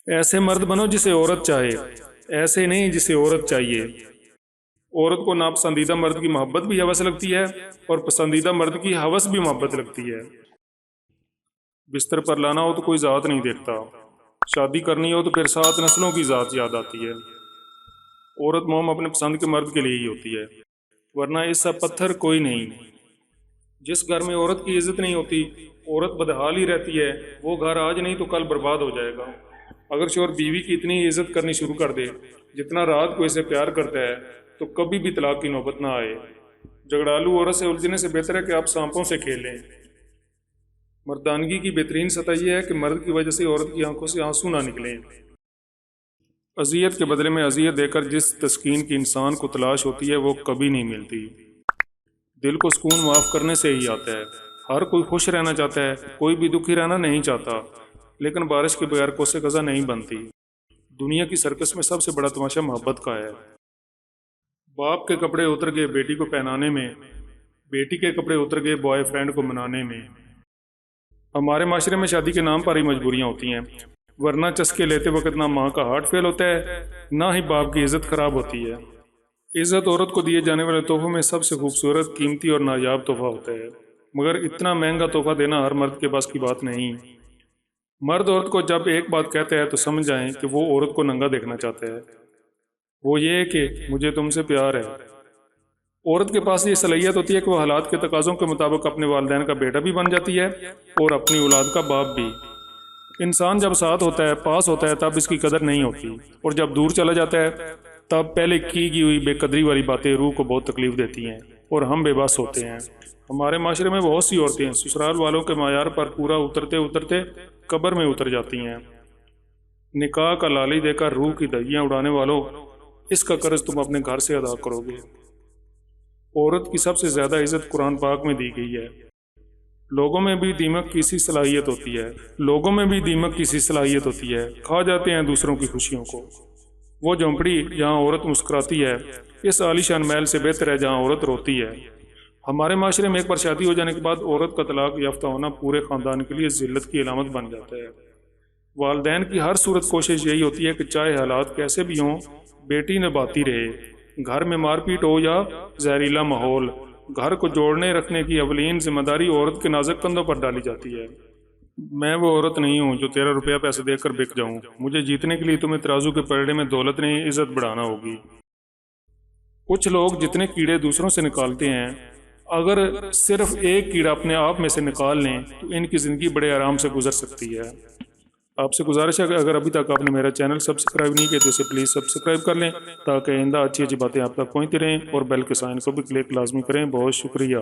ایسے مرد بنو جسے عورت چاہے، ایسے نہیں جسے عورت چاہیے۔ عورت کو ناپسندیدہ مرد کی محبت بھی ہوس لگتی ہے اور پسندیدہ مرد کی ہوس بھی محبت لگتی ہے۔ بستر پر لانا ہو تو کوئی ذات نہیں دیکھتا، شادی کرنی ہو تو پھر 7 نسلوں کی ذات یاد آتی ہے۔ عورت موم اپنے پسند کے مرد کے لیے ہی ہوتی ہے، ورنہ اس سا پتھر کوئی نہیں۔ جس گھر میں عورت کی عزت نہیں ہوتی، عورت بدحال ہی رہتی ہے، وہ گھر آج نہیں تو کل برباد ہو جائے گا۔ اگر شوہر بیوی کی اتنی عزت کرنی شروع کر دے جتنا رات کو اسے پیار کرتا ہے تو کبھی بھی طلاق کی نوبت نہ آئے۔ جھگڑالو عورت سے الجھنے سے بہتر ہے کہ آپ سانپوں سے کھیلیں۔ مردانگی کی بہترین سطح یہ ہے کہ مرد کی وجہ سے عورت کی آنکھوں سے آنسو نہ نکلیں۔ اذیت کے بدلے میں اذیت دے کر جس تسکین کی انسان کو تلاش ہوتی ہے وہ کبھی نہیں ملتی۔ دل کو سکون معاف کرنے سے ہی آتا ہے۔ ہر کوئی خوش رہنا چاہتا ہے، کوئی بھی دکھی رہنا نہیں چاہتا، لیکن بارش کے بغیر کوسے قزح نہیں بنتی۔ دنیا کی سرکس میں سب سے بڑا تماشا محبت کا ہے۔ باپ کے کپڑے اتر گئے بیٹی کو پہنانے میں، بیٹی کے کپڑے اتر گئے بوائے فرینڈ کو منانے میں۔ ہمارے معاشرے میں شادی کے نام پر ہی مجبوریاں ہوتی ہیں، ورنہ چسکے لیتے وقت نہ ماں کا ہارٹ فیل ہوتا ہے نہ ہی باپ کی عزت خراب ہوتی ہے۔ عزت عورت کو دیے جانے والے تحفوں میں سب سے خوبصورت، قیمتی اور نایاب تحفہ ہوتا ہے، مگر اتنا مہنگا تحفہ دینا ہر مرد کے بس کی بات نہیں۔ مرد عورت کو جب ایک بات کہتا ہے تو سمجھ جائیں کہ وہ عورت کو ننگا دیکھنا چاہتا ہے، وہ یہ کہ مجھے تم سے پیار ہے۔ عورت کے پاس یہ صلاحیت ہوتی ہے کہ وہ حالات کے تقاضوں کے مطابق اپنے والدین کا بیٹا بھی بن جاتی ہے اور اپنی اولاد کا باپ بھی۔ انسان جب ساتھ ہوتا ہے، پاس ہوتا ہے، تب اس کی قدر نہیں ہوتی، اور جب دور چلا جاتا ہے تب پہلے کی ہوئی بے قدری والی باتیں روح کو بہت تکلیف دیتی ہیں اور ہم بے بس ہوتے ہیں۔ ہمارے معاشرے میں بہت سی عورتیں سسرال والوں کے معیار پر پورا اترتے اترتے قبر میں اتر جاتی ہیں۔ نکاح کا لالی دے کر روح کی دھجیاں اڑانے والوں، اس کا قرض تم اپنے گھر سے ادا کرو گے۔ عورت کی سب سے زیادہ عزت قرآن پاک میں دی گئی ہے۔ لوگوں میں بھی دیمک کی سی صلاحیت ہوتی ہے، لوگوں میں بھی دیمک کی سی صلاحیت ہوتی ہے، کھا جاتے ہیں دوسروں کی خوشیوں کو۔ وہ جھونپڑی جہاں عورت مسکراتی ہے اس عالیشان محل سے بہتر ہے جہاں عورت روتی ہے۔ ہمارے معاشرے میں ایک بار شادی ہو جانے کے بعد عورت کا طلاق یافتہ ہونا پورے خاندان کے لیے ذلت کی علامت بن جاتا ہے۔ والدین کی ہر صورت کوشش یہی ہوتی ہے کہ چاہے حالات کیسے بھی ہوں بیٹی نبھاتی رہے، گھر میں مار پیٹ ہو یا زہریلا ماحول، گھر کو جوڑنے رکھنے کی اولین ذمہ داری عورت کے نازک کندھوں پر ڈالی جاتی ہے۔ میں وہ عورت نہیں ہوں جو 13 روپیہ پیسے دے کر بک جاؤں، مجھے جیتنے کے لیے تمہیں ترازو کے پلڑے میں دولت نہیں عزت بڑھانا ہوگی۔ کچھ لوگ جتنے کیڑے دوسروں سے نکالتے ہیں، اگر صرف ایک کیڑا اپنے آپ میں سے نکال لیں تو ان کی زندگی بڑے آرام سے گزر سکتی ہے۔ آپ سے گزارش ہے کہ اگر ابھی تک آپ نے میرا چینل سبسکرائب نہیں کیا تو اسے پلیز سبسکرائب کر لیں تاکہ آئندہ اچھی اچھی باتیں آپ تک پہنچتی رہیں، اور بیل کے سائن کو بھی کلک لازمی کریں۔ بہت شکریہ۔